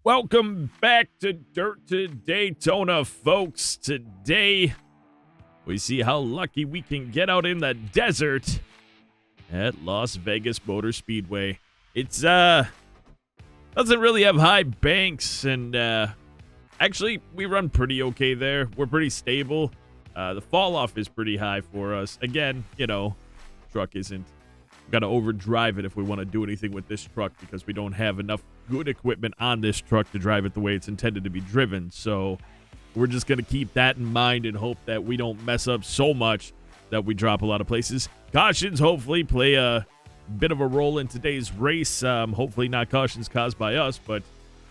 Welcome back to Dirt to Daytona, folks. Today, we see how lucky we can get out in the desert at Las Vegas Motor Speedway. It's, doesn't really have high banks, and, actually, we run pretty okay there. We're pretty stable. The fall off is pretty high for us. Again, truck isn't gonna overdrive it if we want to do anything with this truck because we don't have enough good equipment on this truck to drive it the way it's intended to be driven. So we're just gonna keep that in mind and hope that we don't mess up so much that we drop a lot of places. Cautions hopefully play a bit of a role in today's race. Hopefully not cautions caused by us, but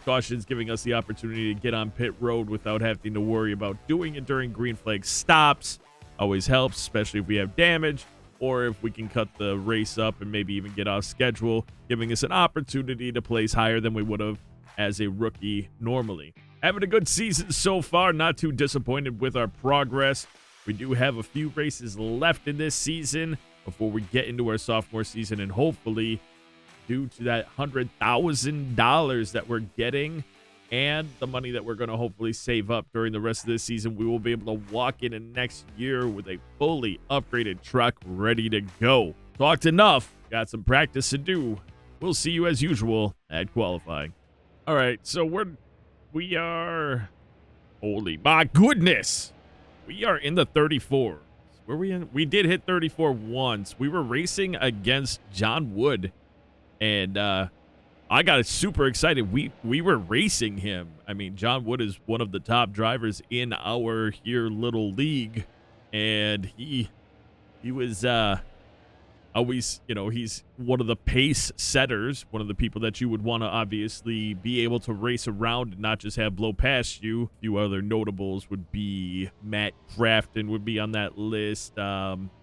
cautions giving us the opportunity to get on pit road without having to worry about doing it during green flag stops. Always helps, especially if we have damage, or if we can cut the race up and maybe even get off schedule, giving us an opportunity to place higher than we would have as a rookie normally. Having a good season so far, not too disappointed with our progress. We do have a few races left in this season before we get into our sophomore season, and hopefully, due to that $100,000 that we're getting and the money that we're going to hopefully save up during the rest of this season, we will be able to walk in next year with a fully upgraded truck ready to go. Talked enough. Got some practice to do. We'll see you as usual at qualifying. All right, so we are, holy my goodness, we are in the 34s. Where we in? We did hit 34 once. We were racing against John Wood, and I got super excited. We were racing him. I mean, John Wood is one of the top drivers in our here little league, and he was always, he's one of the pace setters, one of the people that you would want to obviously be able to race around and not just have blow past you. A few other notables would be Matt Crafton would be on that list.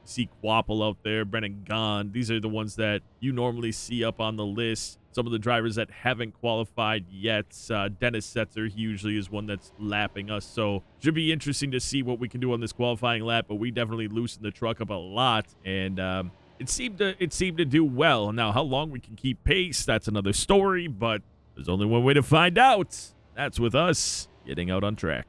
See Quapple out there, Brennan Gahn. These are the ones that you normally see up on the list. Some of the drivers that haven't qualified yet. Dennis Setzer, he usually is one that's lapping us. So should be interesting to see what we can do on this qualifying lap, but we definitely loosened the truck up a lot, and it seemed to do well. Now, how long we can keep pace, that's another story, but there's only one way to find out. That's with us getting out on track.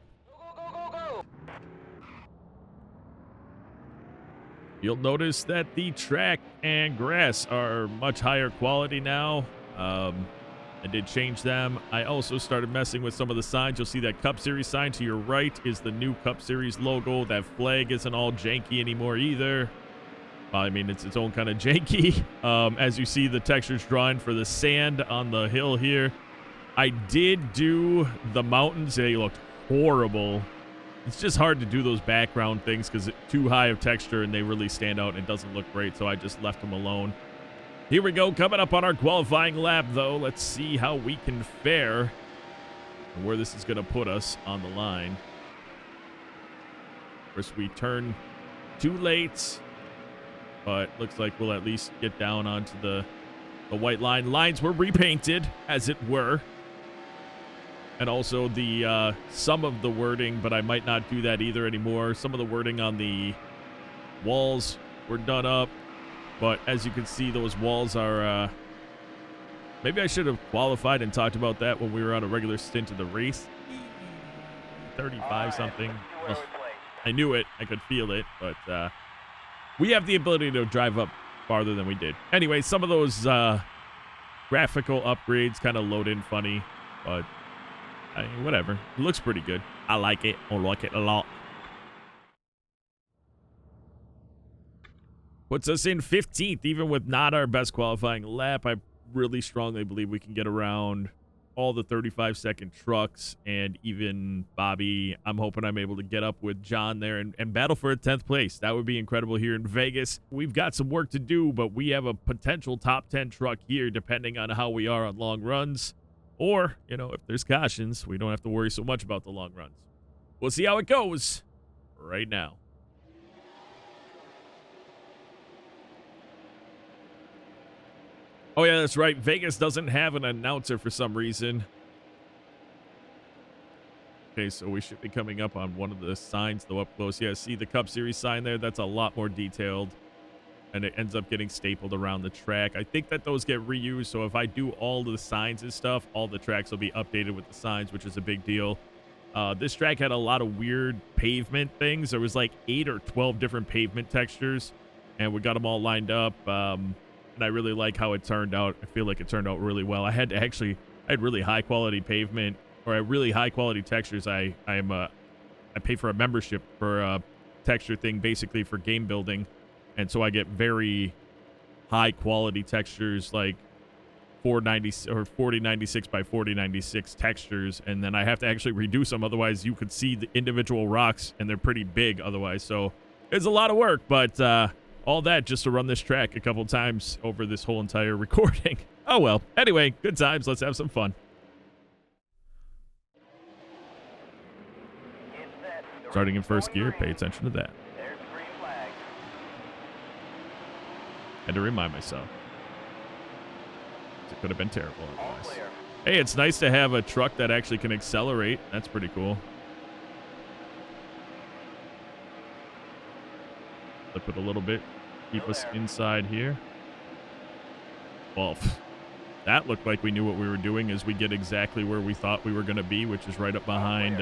You'll notice that the track and grass are much higher quality now. I did change them. I also started messing with some of the signs. You'll see that Cup Series sign to your right is the new Cup Series logo. That flag isn't all janky anymore either. I mean, it's its own kind of janky. As you see, the textures drawing for the sand on the hill here. I did do the mountains. They looked horrible. It's just hard to do those background things because it's too high of texture and they really stand out and it doesn't look great, so I just left them alone. Here we go, coming up on our qualifying lap, though. Let's see how we can fare and where this is going to put us on the line. First, we turn too late, but looks like we'll at least get down onto the white line. Lines were repainted, as it were. And also the some of the wording, but I might not do that either anymore. Some of the wording on the walls were done up. But as you can see, those walls are, maybe I should have qualified and talked about that when we were on a regular stint of the race. 35 something. Ugh. I knew it. I could feel it. But we have the ability to drive up farther than we did. Anyway, some of those graphical upgrades kind of load in funny. But I mean, whatever. It looks pretty good. I like it. I like it a lot. Puts us in 15th, even with not our best qualifying lap. I really strongly believe we can get around all the 35-second trucks and even Bobby. I'm hoping I'm able to get up with John there and battle for a 10th place. That would be incredible here in Vegas. We've got some work to do, but we have a potential top 10 truck here depending on how we are on long runs. Or, if there's cautions, we don't have to worry so much about the long runs. We'll see how it goes right now. Oh, yeah, that's right. Vegas doesn't have an announcer for some reason. Okay, so we should be coming up on one of the signs, though, up close. Yeah, see the Cup Series sign there? That's a lot more detailed. and it ends up getting stapled around the track. I think that those get reused, so if I do all the signs and stuff, all the tracks will be updated with the signs, which is a big deal. This track had a lot of weird pavement things. There was like 8 or 12 different pavement textures, and we got them all lined up, and I really like how it turned out. I feel like it turned out really well. I had really high quality pavement, or really high quality textures. I pay for a membership for a texture thing, basically for game building, and so I get very high quality textures, like 490 or 4096 by 4096 textures, and then I have to actually reduce them, otherwise you could see the individual rocks and they're pretty big otherwise. So it's a lot of work, but all that just to run this track a couple times over this whole entire recording. Oh well, anyway, good times. Let's have some fun. Starting in first gear, pay attention to that. Had to remind myself. It could have been terrible otherwise. Hey, it's nice to have a truck that actually can accelerate. That's pretty cool. Flip it a little bit. Keep us inside here. Well, that looked like we knew what we were doing as we get exactly where we thought we were going to be, which is right up behind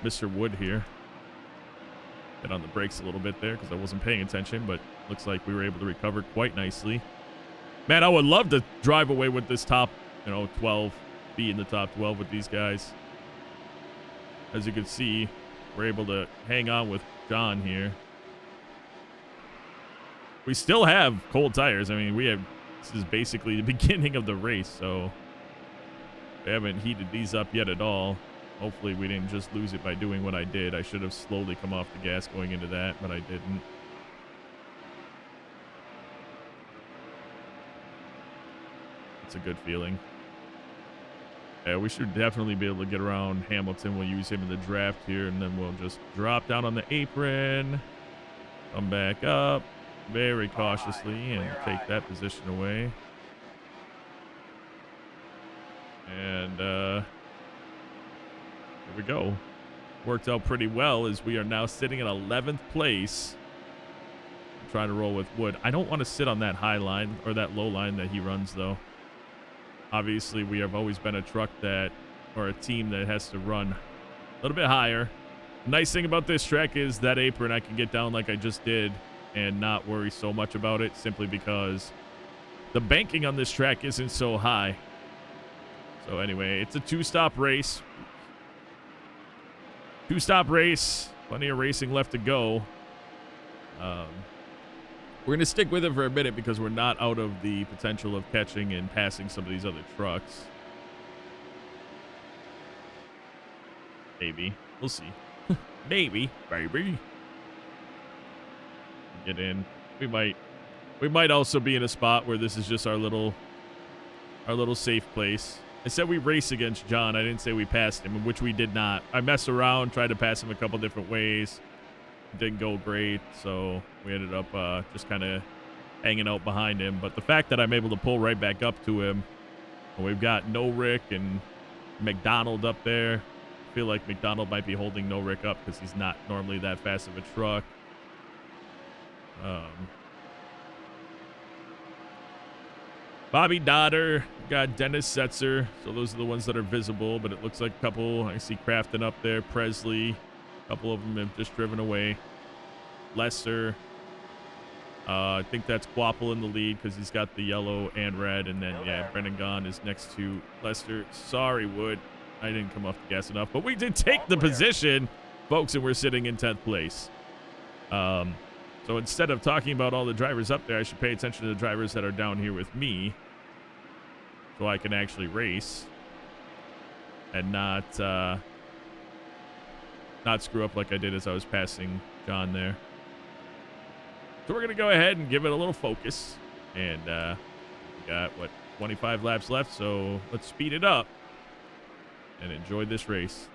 Mr. Wood here. Get on the brakes a little bit there because I wasn't paying attention, but looks like we were able to recover quite nicely. Man, I would love to drive away with this top, 12, be in the top 12 with these guys. As you can see, we're able to hang on with John here. We still have cold tires. I mean, this is basically the beginning of the race, so we haven't heated these up yet at all. Hopefully we didn't just lose it by doing what I did. I should have slowly come off the gas going into that, but I didn't. It's a good feeling. Yeah, we should definitely be able to get around Hamilton. We'll use him in the draft here, and then we'll just drop down on the apron, come back up very cautiously, and take that position away. And here we go. Worked out pretty well as we are now sitting in 11th place. I'm trying to roll with Wood. I don't want to sit on that high line or that low line that he runs, though. Obviously, we have always been a truck or a team that has to run a little bit higher. The nice thing about this track is that apron I can get down like I just did and not worry so much about it, simply because the banking on this track isn't so high. So anyway, it's a two-stop race. Two-stop race. Plenty of racing left to go. We're going to stick with it for a minute because we're not out of the potential of catching and passing some of these other trucks. Maybe. We'll see. Maybe. Baby. Get in. We might also be in a spot where this is just our little safe place. I said we race against John. I didn't say we passed him, which we did not. I messed around, tried to pass him a couple different ways. Didn't go great, so we ended up just kind of hanging out behind him. But the fact that I'm able to pull right back up to him, and we've got No Rick and McDonald up there. I feel like McDonald might be holding No Rick up because he's not normally that fast of a truck. Bobby Dodder, got Dennis Setzer. So those are the ones that are visible, but it looks like a couple. I see Crafton up there, Presley. A couple of them have just driven away. Lester. I think that's Quapple in the lead because he's got the yellow and red. And then, yeah, Brendan Gaughan is next to Lester. Sorry, Wood. I didn't come off the gas enough. But we did take the position, folks, and we're sitting in 10th place. So instead of talking about all the drivers up there, I should pay attention to the drivers that are down here with me so I can actually race and not screw up like I did as I was passing John there. So we're going to go ahead and give it a little focus. And we got, 25 laps left, so let's speed it up and enjoy this race.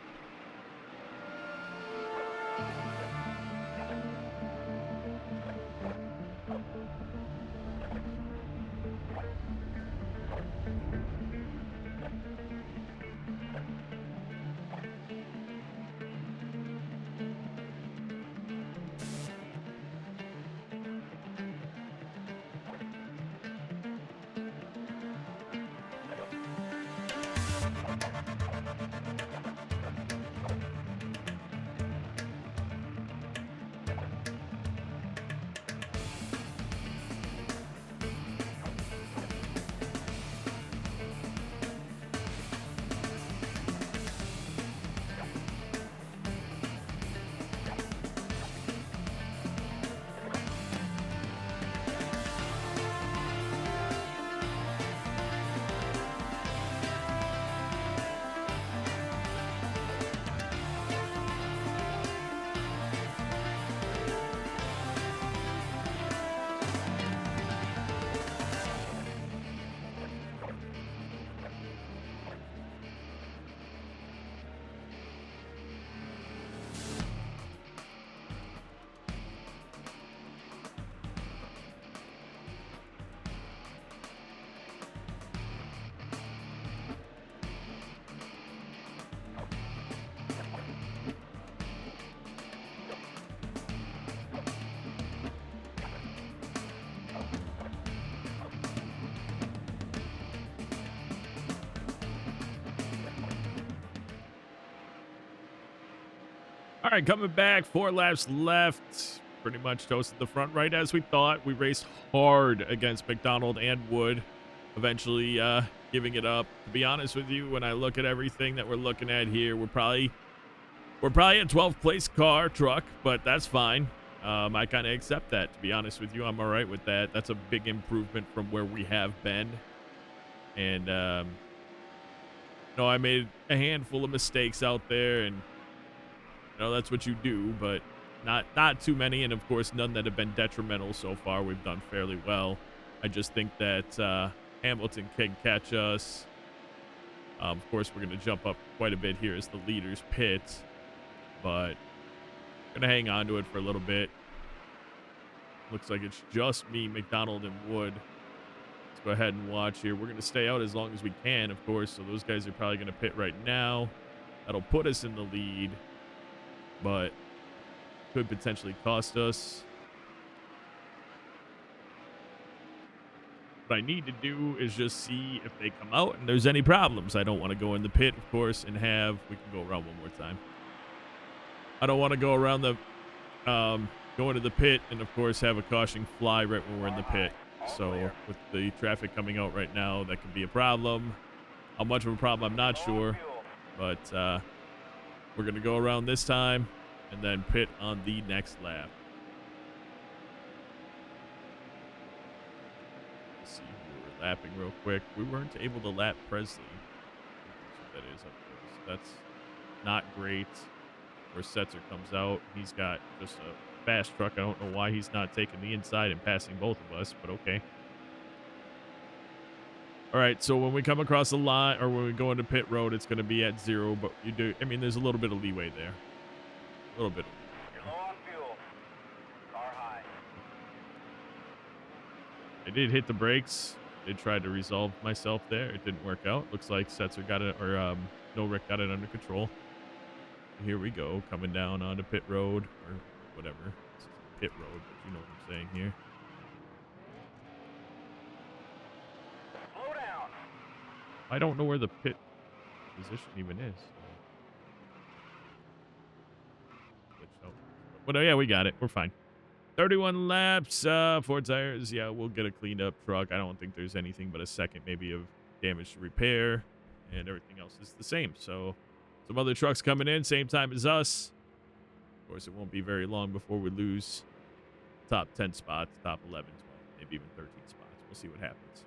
right, coming back. 4 laps left. Pretty much toasted the front right as we thought. We raced hard against McDonald and Wood, eventually giving it up. To be honest with you, when I look at everything that we're looking at here, we're probably a 12th place truck, but that's fine. I kind of accept that, to be honest with you. I'm all right with that. That's a big improvement from where we have been. And, I made a handful of mistakes out there, and, that's what you do, but not too many, and, of course, none that have been detrimental so far. We've done fairly well. I just think that Hamilton can catch us. Of course, we're going to jump up quite a bit here as the leaders pit, but gonna hang on to it for a little bit. Looks like it's just me, McDonald, and Wood. Let's go ahead and watch here. We're gonna stay out as long as we can, of course, so those guys are probably gonna pit right now. That'll put us in the lead, but could potentially cost us. What I need to do is just see if they come out and there's any problems. I don't want to go in the pit, of course, and we can go around one more time. I don't want to go around the, go into the pit and, of course, have a caution fly right when we're in the pit. So with the traffic coming out right now, that could be a problem. How much of a problem, I'm not sure. But we're going to go around this time and then pit on the next lap. Let's see who we're lapping real quick. We weren't able to lap Presley. That's what that is up there. So that's not great. Where Setzer comes out, he's got just a fast truck. I don't know why he's not taking the inside and passing both of us, but okay. All right, so when we come across the line, or when we go into pit road, it's going to be at 0, but there's a little bit of leeway there. A little bit. You're low on fuel. Car high. I did hit the brakes. Did try to resolve myself there. It didn't work out. Looks like Setzer got it, or no, Rick got it under control. Here we go, coming down onto pit road, or whatever. This is pit road, but you know what I'm saying here. Slow down. I don't know where the pit position even is. But yeah, we got it. We're fine. 31 laps, 4 tires. Yeah, we'll get a cleaned up truck. I don't think there's anything but a second maybe of damage to repair, and everything else is the same. So some other trucks coming in, same time as us. Of course, it won't be very long before we lose top 10 spots, top 11, 12, maybe even 13 spots. We'll see what happens.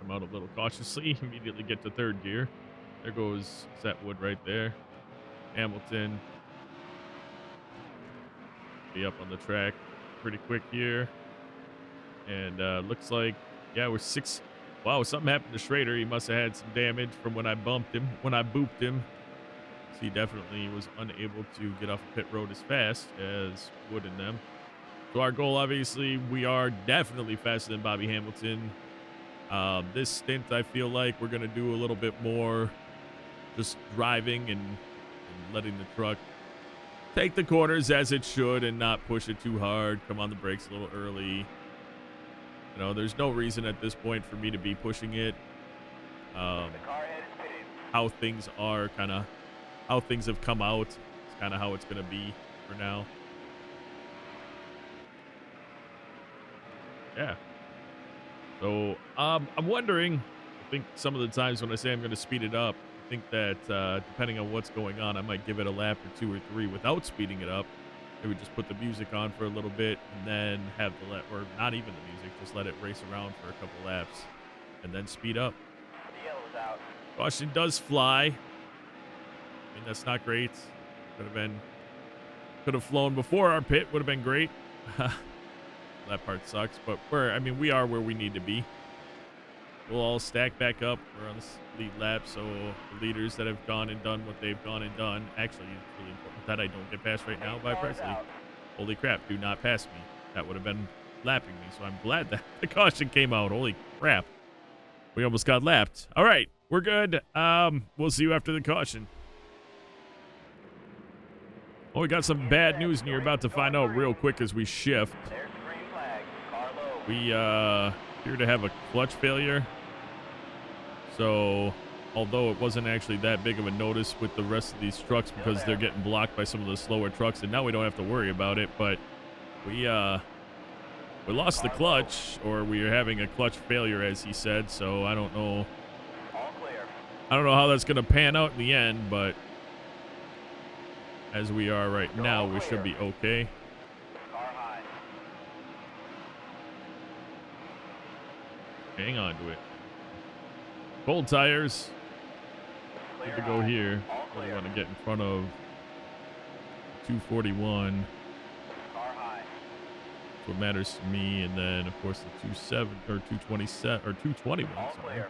Come out a little cautiously, immediately get to third gear. There goes Setwood right there. Hamilton. Be up on the track pretty quick here. And looks like, yeah, we're 6. Wow, something happened to Schrader. He must have had some damage from when I bumped him, when I booped him. So he definitely was unable to get off the pit road as fast as Wood and them. So our goal, obviously, we are definitely faster than Bobby Hamilton. This stint, I feel like we're going to do a little bit more just driving and letting the truck take the corners as it should and not push it too hard, come on the brakes a little early. You know, there's no reason at this point for me to be pushing it. How things are, kind of how things have come out, it's kind of how it's going to be for now. Yeah. So I'm wondering, I think some of the times when I say I'm going to speed it up, I think that depending on what's going on, I might give it a lap or 2 or 3 without speeding it up. Maybe just put the music on for a little bit and then have the lap, or not even the music, just let it race around for a couple laps and then speed up. The yellow's out. Caution does fly. I mean, that's not great. Could have flown before our pit, would have been great. That part sucks, but we are where we need to be. We'll all stack back up. We're on this lead lap, so the leaders that have gone and done what they've gone and done. Actually, it's really important that I don't get passed right now by Presley. Holy crap, do not pass me. That would have been lapping me, so I'm glad that the caution came out. Holy crap. We almost got lapped. All right, we're good. We'll see you after the caution. Oh, we got some bad news, and you're about to find out real quick as we shift. There's the green flag. Car low. We appear to have a clutch failure. So although it wasn't actually that big of a notice with the rest of these trucks because they're getting blocked by some of the slower trucks, and now we don't have to worry about it. But we lost the clutch, or we are having a clutch failure, as he said. So I don't know. All clear. I don't know how that's going to pan out in the end, but as we are right now, we should be okay. Car high. Hang on to it. Cold tires. Clear Good to go high. here. All We clear. want to get in front of 241. Car high. That's what matters to me. And then, of course, the 27 or 227 or 221. All Sorry. clear.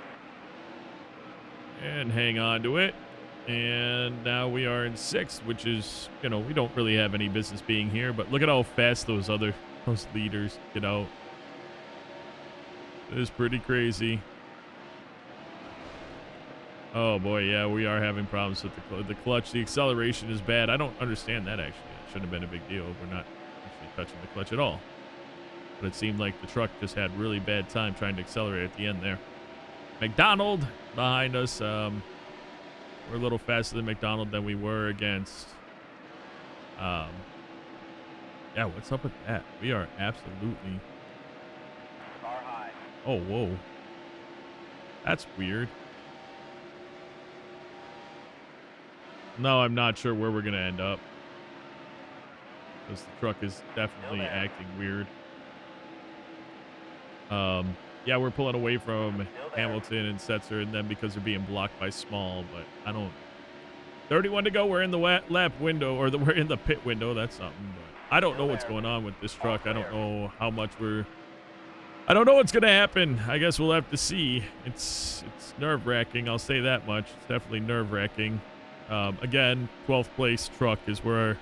And hang on to it. And now we are in sixth, which is, we don't really have any business being here. But look at how fast those leaders get out. It is pretty crazy. Oh boy, yeah, we are having problems with the clutch. The acceleration is bad. I don't understand that, actually. It shouldn't have been a big deal. We're not actually touching the clutch at all. But it seemed like the truck just had really bad time trying to accelerate at the end there. McDonald behind us. We're a little faster than McDonald than we were against. Yeah, what's up with that? We are absolutely... Car high. Oh, whoa. That's weird. No, I'm not sure where we're going to end up. Because the truck is definitely acting weird. Yeah, we're pulling away from Hamilton and Setzer, and then because they're being blocked by Small, but I don't... 31 to go. We're in the lap window, or we're in the pit window. That's something, but I don't know what's going on with this truck. I don't know how much I don't know what's going to happen. I guess we'll have to see. It's nerve-wracking. I'll say that much. It's definitely nerve-wracking. Again, 12th place truck is where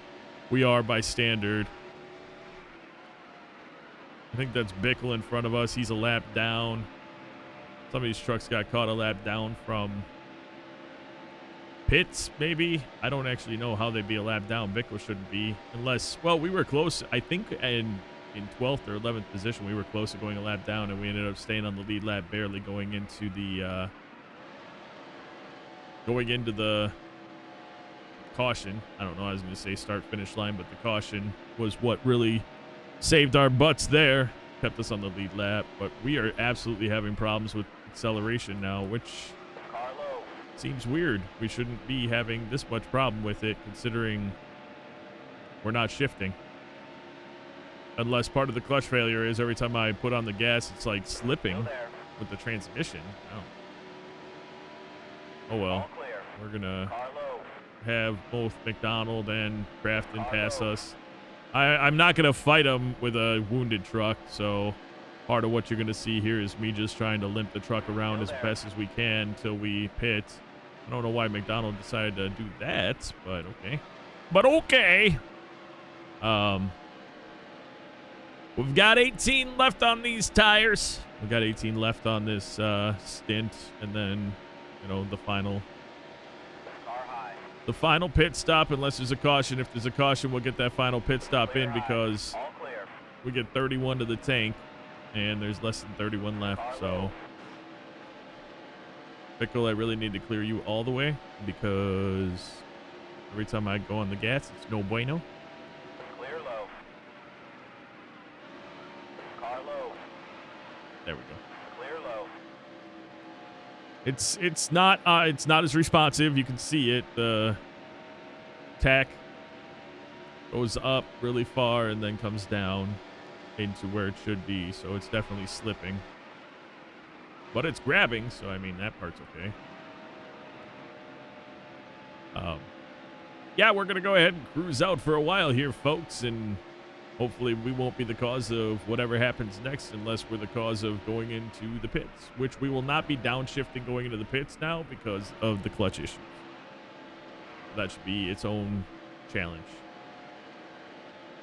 we are by standard. I think that's Bickle in front of us. He's a lap down. Some of these trucks got caught a lap down from pits, maybe. I don't actually know how they'd be a lap down. Bickle shouldn't be, unless, well, we were close. I think in 12th or 11th position, we were close to going a lap down, and we ended up staying on the lead lap, barely going into the caution. I don't know. I was going to say start finish line, but the caution was what really saved our butts there, kept us on the lead lap. But we are absolutely having problems with acceleration now, which Car low. seems weird. We shouldn't be having this much problem with it, considering we're not shifting. Unless part of the clutch failure is every time I put on the gas, it's like slipping Still there. with the transmission. Oh well. All clear. We're gonna Car low. have both McDonald and Crafton pass us. I'm not going to fight them with a wounded truck, so part of what you're going to see here is me just trying to limp the truck around as fast as we can until we pit. I don't know why McDonald decided to do that, but okay. But okay. We've got 18 left on these tires. We've got 18 left on this stint, and then, the final pit stop, unless there's a caution. If there's a caution, we'll get that final pit stop in because All clear. we get 31 to the tank, and there's less than 31 left. So, Pickle, I really need to clear you all the way because every time I go on the gas, it's no bueno. Clear low. Car low. There we go. Clear low. It's not as responsive. You can see it. The tack goes up really far and then comes down into where it should be. So it's definitely slipping. But it's grabbing, so I mean that part's okay. Yeah, we're gonna go ahead and cruise out for a while here, folks, and hopefully we won't be the cause of whatever happens next unless we're the cause of going into the pits, which we will not be downshifting going into the pits now because of the clutch issues. That should be its own challenge.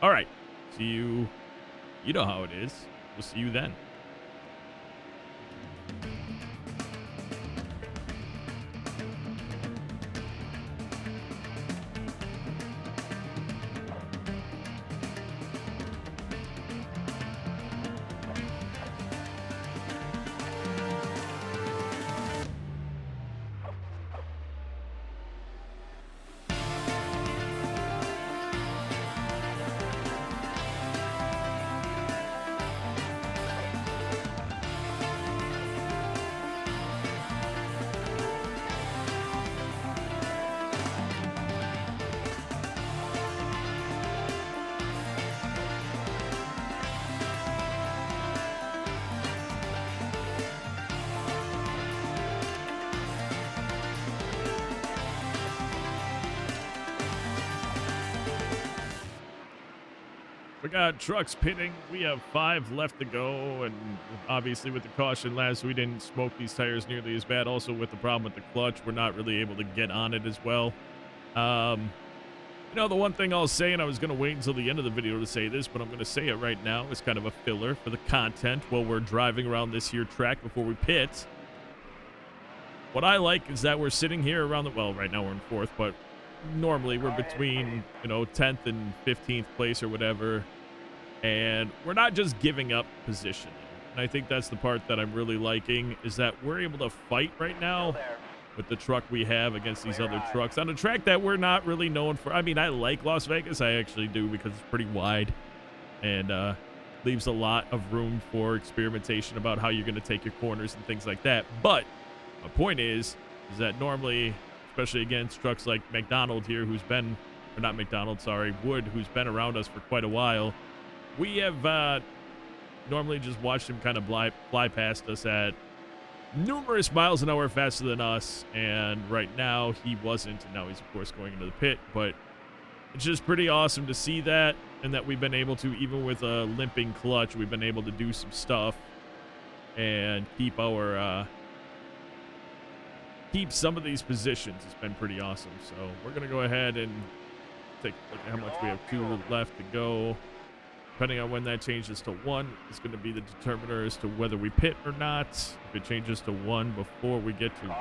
All right. See you. You know how it is. We'll see you then. We got trucks pitting. We have 5 left to go, and obviously with the caution laps, we didn't smoke these tires nearly as bad. Also with the problem with the clutch, we're not really able to get on it as well. You know, the one thing I'll say, and I was going to wait until the end of the video to say this, but I'm going to say it right now, it's kind of a filler for the content while we're driving around this here track before we pit. What I like is that we're sitting here around the, well, right now we're in 4th, but normally we're between, you know, 10th and 15th place or whatever, and we're not just giving up position. And I think that's the part that I'm really liking, is that we're able to fight right now with the truck we have against these other trucks on a track that we're not really known for. I mean, I like Las Vegas. I actually do, because it's pretty wide and leaves a lot of room for experimentation about how you're going to take your corners and things like that. But my point is that normally, especially against trucks like McDonald here, who's been, or not McDonald, sorry, Wood, who's been around us for quite a while, we have normally just watched him kind of fly past us at numerous miles an hour faster than us, and right now he wasn't, and now he's of course going into the pit. But it's just pretty awesome to see that, and that we've been able to, even with a limping clutch, we've been able to do some stuff and keep our keep some of these positions. It's been pretty awesome. So we're gonna go ahead and take a look at how much we have. 2 left to go. Depending on when that changes to 1, it's going to be the determiner as to whether we pit or not. If it changes to 1 before we get to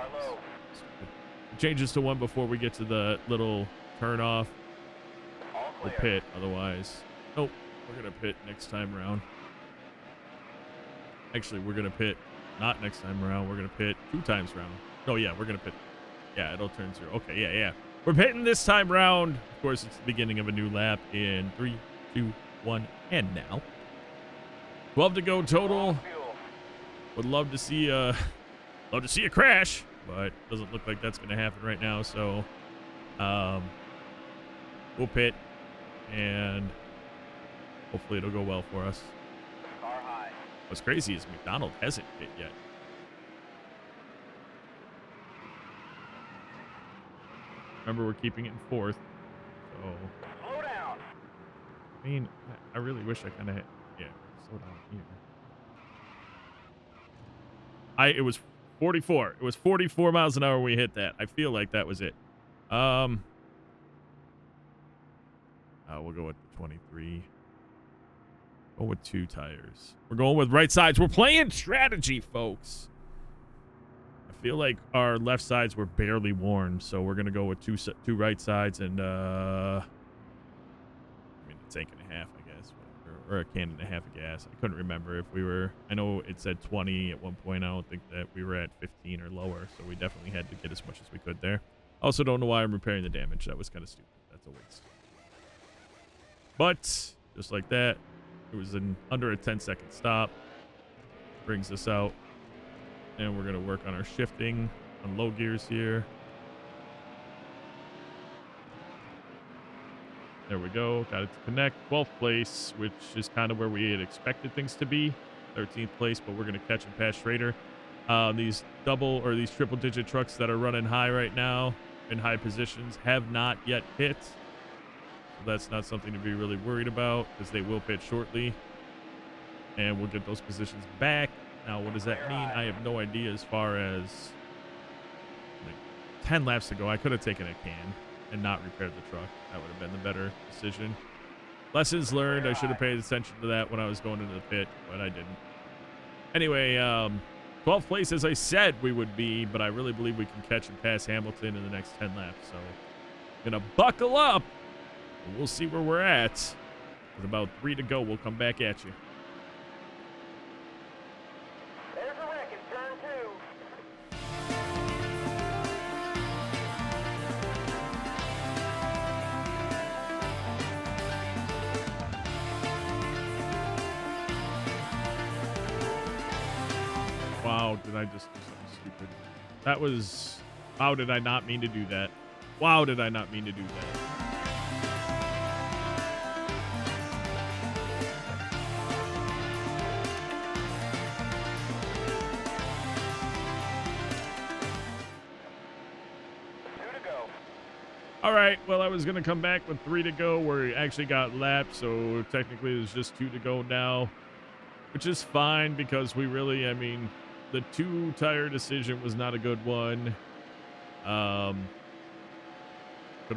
the little turn off, we'll pit. Otherwise, nope, we're going to pit next time around. Actually, we're going to pit not next time around. We're going to pit 2 times around. Oh, yeah, we're going to pit. Yeah, it'll turn 0. Okay, yeah. We're pitting this time round. Of course, it's the beginning of a new lap in 3, 2, 1, and now 12 to go total. Would love to see a crash, but doesn't look like that's going to happen right now. So we'll pit, and hopefully it'll go well for us. What's crazy is McDonald hasn't pit yet. Remember, we're keeping it in 4th, so I mean, I really wish I kind of had, yeah, slow down here. It was 44. It was 44 miles an hour when we hit that. I feel like that was it. We'll go with the 23. Go with 2 tires. We're going with right sides. We're playing strategy, folks. I feel like our left sides were barely worn, so we're going to go with two right sides and, tank and a half, I guess, or a can and a half of gas. I couldn't remember if we were, I know it said 20 at one point. I don't think that we were at 15 or lower, so we definitely had to get as much as we could there. Also don't know why I'm repairing the damage. That was kind of stupid. That's a waste. But just like that, it was under a 10-second stop. Brings us out, and we're going to work on our shifting on low gears here. There we go. Got it to connect. 12th place, which is kind of where we had expected things to be. 13th place, but we're going to catch and pass Schrader. These these triple-digit trucks that are running high right now in high positions have not yet hit. So that's not something to be really worried about, because they will pit shortly. And we'll get those positions back. Now, what does that mean? I have no idea. As far as like 10 laps to go, I could have taken a can and not repaired the truck. That would have been the better decision. Lessons learned. I should have paid attention to that when I was going into the pit, but I didn't. Anyway, 12th place, as I said we would be, but I really believe we can catch and pass Hamilton in the next 10 laps. So I'm going to buckle up, and we'll see where we're at. With about 3 to go, we'll come back at you. There's a wreck in turn 2. Wow, did I just do something stupid? That was... How did I not mean to do that? Wow, did I not mean to do that? All right, well, I was going to come back with 3 to go where he actually got lapped, so technically there's just 2 to go now, which is fine because we really, I mean, the 2-tire decision was not a good one. Could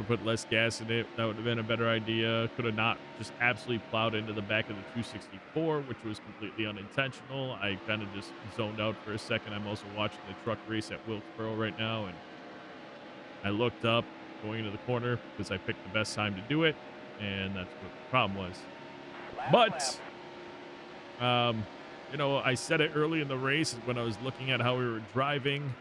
have put less gas in it. That would have been a better idea. Could have not just absolutely plowed into the back of the 264, which was completely unintentional. I kind of just zoned out for a second. I'm also watching the truck race at Wilkesboro right now, and I looked up going into the corner because I picked the best time to do it, and that's what the problem was. But, you know, I said it early in the race when I was looking at how we were driving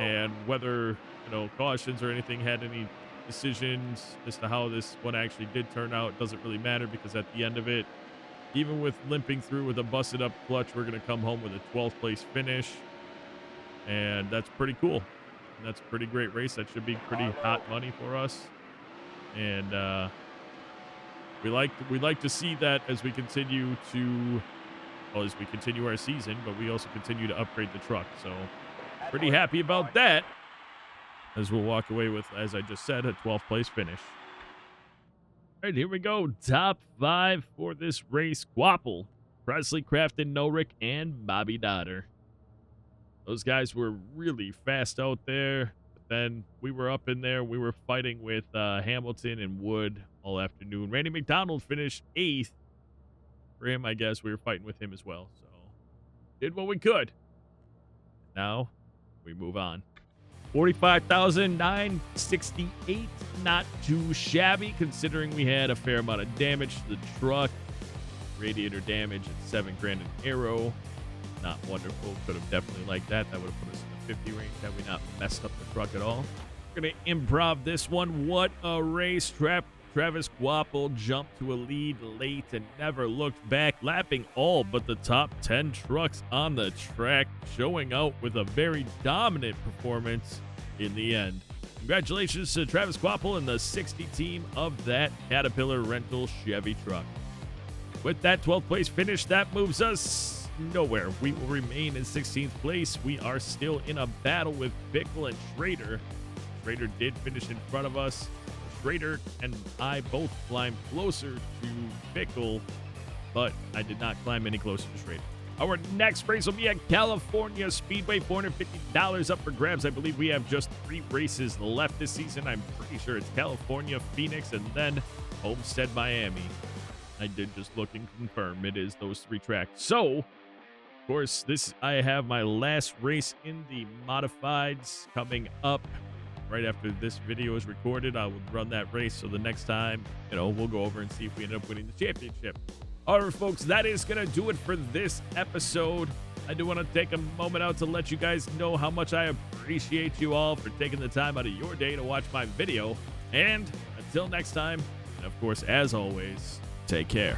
and whether, you know, cautions or anything had any decisions as to how this one actually did turn out. Doesn't really matter because at the end of it, even with limping through with a busted up clutch, we're going to come home with a 12th place finish, and that's pretty cool. And that's a pretty great race. That should be pretty hot money for us, and we like to see that as we continue our season, but we also continue to upgrade the truck. So pretty happy about that, as we'll walk away with, as I just said, a 12th place finish. All right, here we go. Top 5 for this race. Quapple, Presley, Crafton, Norick, and Bobby Dotter. Those guys were really fast out there. But then we were up in there. We were fighting with Hamilton and Wood all afternoon. Randy McDonald finished 8th. For him, I guess we were fighting with him as well. So did what we could. Now we move on. 45,968, not too shabby considering we had a fair amount of damage to the truck. Radiator damage at $7,000 an aero. Not wonderful. Could have definitely liked that. That would have put us in the 50 range had we not messed up the truck at all. We're going to improv this one. What a race. Travis Quapple jumped to a lead late and never looked back, lapping all but the top 10 trucks on the track, showing out with a very dominant performance in the end. Congratulations to Travis Quapple and the 60 team of that Caterpillar rental Chevy truck. With that 12th place finish, that moves us nowhere. We will remain in 16th place. We are still in a battle with Bickle and Schrader. Schrader did finish in front of us. Schrader and I both climbed closer to Bickle, but I did not climb any closer to Schrader. Our next race will be at California Speedway, $450 up for grabs. I believe we have just 3 races left this season. I'm pretty sure it's California, Phoenix, and then Homestead, Miami. I did just look and confirm it is those 3 tracks. So, of course, I have my last race in the modifieds coming up. Right after this video is recorded, I will run that race. So the next time, we'll go over and see if we end up winning the championship. All right, folks, that is going to do it for this episode. I do want to take a moment out to let you guys know how much I appreciate you all for taking the time out of your day to watch my video. And until next time, and of course, as always, take care.